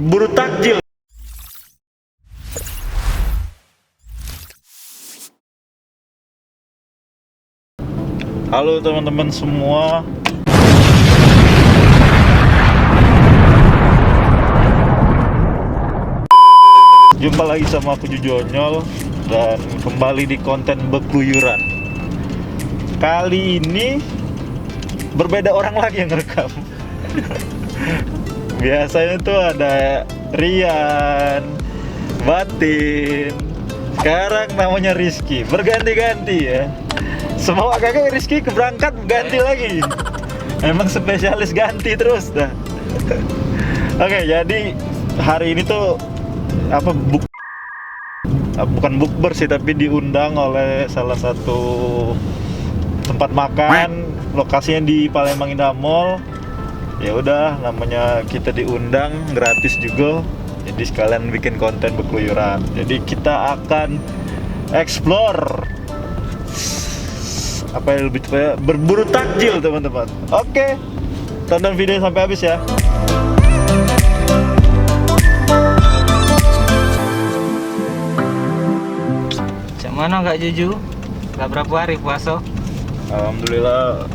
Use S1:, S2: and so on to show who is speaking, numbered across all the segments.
S1: Buru takjil. Halo teman-teman semua. Jumpa lagi sama aku Jujonyol dan kembali di konten Bekluyuran. Kali ini berbeda orang lagi yang ngerekam. Biasanya tuh ada Rian, Batin, sekarang namanya Rizky. Berganti-ganti ya. Semua kakak Rizky keberangkat ganti lagi. Emang spesialis ganti terus dah. Oke, jadi hari ini tuh bukan bukber sih, tapi diundang oleh salah satu tempat makan, lokasinya di Palembang Indah Mall. Ya udah, namanya kita diundang gratis juga, jadi sekalian bikin konten Bekluyuran. Jadi kita akan explore apa yang lebih tepatnya berburu takjil teman-teman. Oke, tonton video sampai habis ya.
S2: Cak mana Kak Juju? Udah berapa hari puasa?
S1: Alhamdulillah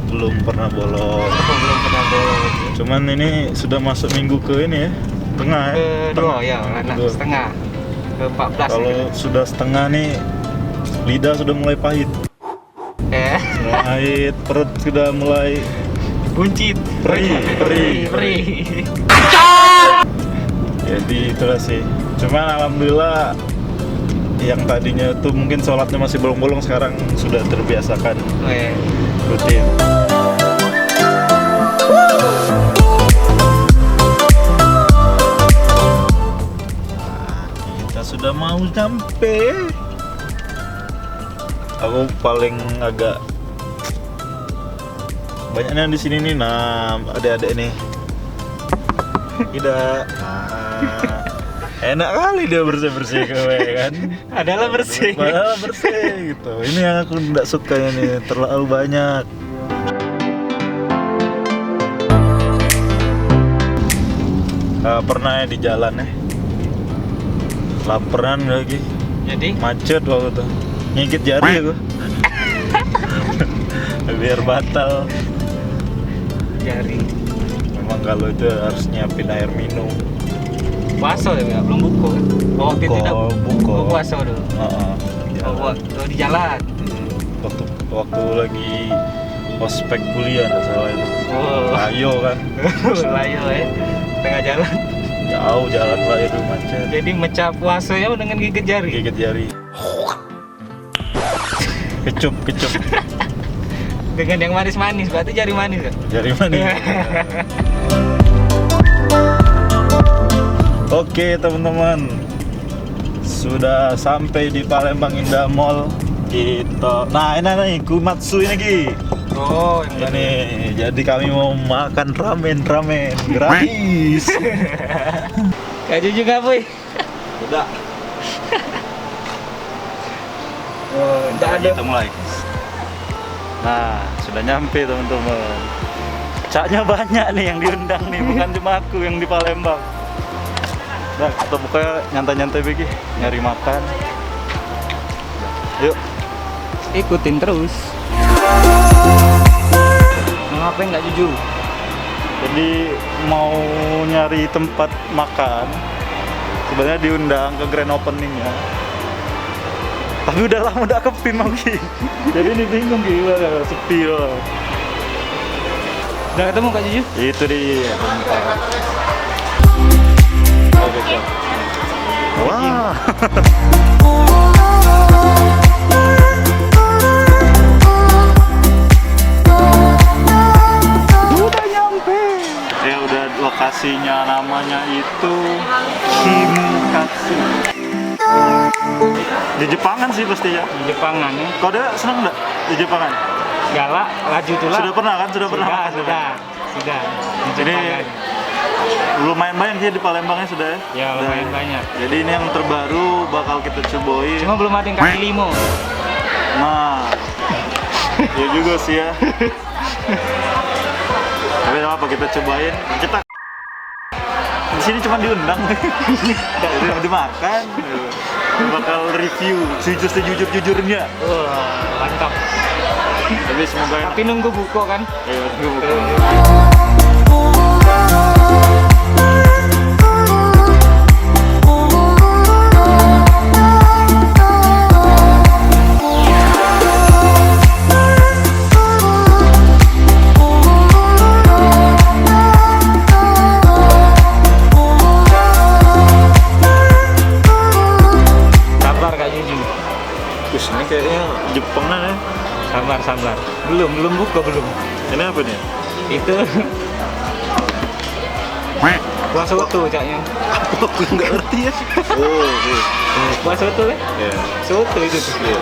S1: belum pernah bolong.
S2: Belum pernah bolong.
S1: Cuman ini sudah masuk minggu ke ini ya, tengah ya.
S2: Kedua ya, anak
S1: Kedua.
S2: setengah. Ke 14.
S1: Kalau sudah setengah nih, lidah sudah mulai pahit. Pahit, perut sudah mulai
S2: Buncit.
S1: perih. Jadi itulah sih. Cuman alhamdulillah yang tadinya tuh mungkin sholatnya masih bolong-bolong, sekarang sudah terbiasakan rutin. Kita sudah mau sampai. Aku paling agak banyaknya di sini nih, nah adik-adik nih. Tidak. Enak kali dia bersih-bersih kowe kan.
S2: Adalah bersih.
S1: Padahal bersih gitu. Ini yang aku tidak suka nih, terlalu banyak. Pernah ya di jalan ya, laparan lagi,
S2: Jadi
S1: macet waktu itu, ngikit jari aku. Biar batal.
S2: jari.
S1: Memang kalau itu harus nyiapin air minum.
S2: Puasa ya, belum buka kan? Oh, waktu itu tidak
S1: Buka.
S2: puasa dulu. Di jalan.
S1: Waktu lagi ospek kuliah nggak salah itu.
S2: Oh.
S1: Ayo kan.
S2: Layo ya. Tengah jalan.
S1: Jauh jalan lah itu macet.
S2: Jadi mecah puasanya dengan gigit jari.
S1: Gigit jari. Kecup.
S2: Dengan yang manis-manis, berarti jari manis kan?
S1: Jari manis. Oke teman-teman, sudah sampai di Palembang Indah Mall. Nah ini nih Kumatsu ini Ki.
S2: Oh, yang
S1: Ini jadi kami mau makan ramen gratis.
S2: Kak Juju ngapain?
S1: Udah.
S2: Oh,
S1: Ntar aja kita mulai. Nah, sudah nyampe teman-teman. Caknya banyak nih yang diundang nih, bukan cuma aku yang di Palembang. Nah, kita buka nyantai-nyantai begini, nyari makan. Yuk.
S2: Ikutin terus. Mau ngapain Kak Juju?
S1: Jadi mau nyari tempat makan. Sebenarnya diundang ke grand openingnya. Tapi udah lama udah kepin mau Ki. Jadi ini bingung Ki, gimana sepi loh.
S2: Udah ketemu Kak Juju?
S1: Itu dia. Oke. Wah. Udah nyampe. Ya udah, lokasinya namanya itu Shinkatsu. Di Jepangan sih pasti ya.
S2: Di Jepangan ya.
S1: Kau udah seneng nggak di Jepangan?
S2: Galak, laju tulah.
S1: Sudah pernah kan? Sudah pernah makan?
S2: Sudah. Di
S1: Jadi
S2: Jepangan.
S1: lumayan banyak sih di Palembangnya sudah ya.
S2: Ya lumayan banyak.
S1: Jadi ini yang terbaru bakal kita cobain.
S2: Cuma belum ada yang kaki limo.
S1: Nah, ya juga sih ya. kita cobain. Kita di sini cuma diundang, nggak dimakan. Bakal review sejujurnya.
S2: Wah, mantap.
S1: Tapi semoga enak.
S2: Tapi nunggu buko kan?
S1: Ayo, nunggu buko.
S2: Sabar Kak Juju.
S1: Terus ini kayaknya Jepangan ya.
S2: Sabar. Belum buko belum.
S1: Ini apa nih?
S2: Itu kuah soto caknya.
S1: Aku nggak ngerti ya. Oh, oke.
S2: Kuah soto kan?
S1: Ya.
S2: Soto itu tuh.
S1: Iya.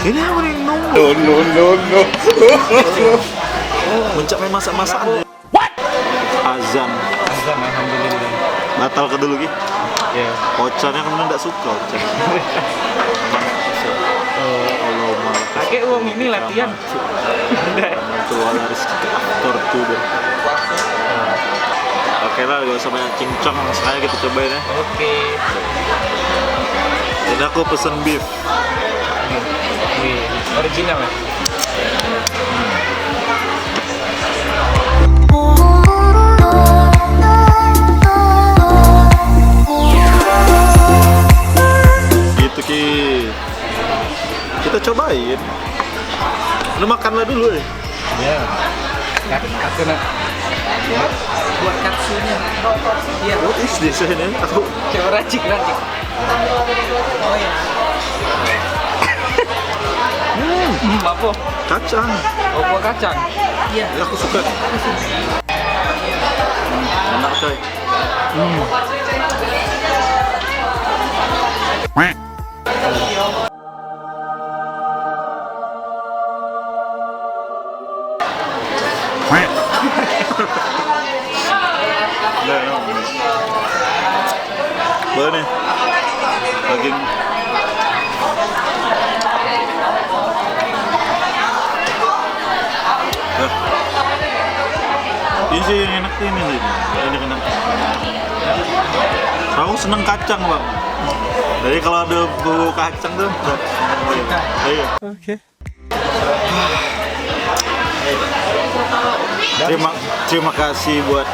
S1: Ini apa nih? No. Mencapai masak-masakan. What? Azan.
S2: Azan, alhamdulillah.
S1: Batal ke dulu gitu.
S2: Ya.
S1: Ocannya kan enggak suka Ocan. Allah maaf.
S2: Kakek uang ini latihan.
S1: Keluar dari aktor tuh deh. Oke lah, gak usah banyak cincang. Sekarang kita cobain ya.
S2: Oke.
S1: Jadi aku pesen beef.
S2: Wih, original ya?
S1: Gitu Ki. Kita cobain. Lu makanlah dulu ya.
S2: Iya. Aku nak buat katsunya. Iya.
S1: What is this ini? Aku
S2: Coba racik. Oh ya. Apa?
S1: kacang.
S2: Oh, kuah kacang. Iya.
S1: Ya, aku suka. Enak coy. Boleh nih. Daging. Ini sih yang enak ini sih. Ini enak. Aku seneng kacang bang. Jadi kalau ada bau kacang tuh. Iya.
S2: Oke.
S1: Terima kasih buat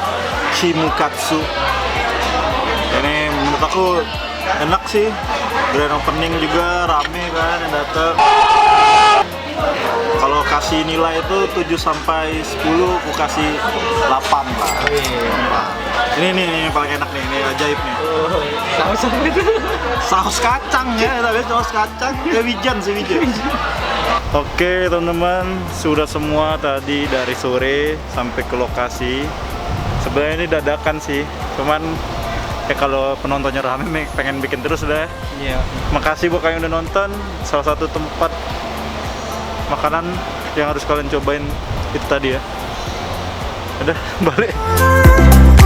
S1: Shimukatsu. Ini menurut aku enak sih. Grand opening juga rame kan yang datang. Kalau kasih nilai itu 7 sampai 10, aku kasih 8 lah. Ini yang paling enak nih, ini ajaib nih.
S2: Saus apa itu?
S1: Saus kacang ya, tapi saus kacang. Kayak wijen sih wijen. Oke teman-teman, sudah semua tadi dari sore sampai ke lokasi. Sebenarnya ini dadakan sih, cuman ya kalau penontonnya rame nih pengen bikin terus deh.
S2: Iya.
S1: Makasih buat kalian udah nonton. Salah satu tempat makanan yang harus kalian cobain itu tadi ya. Udah balik.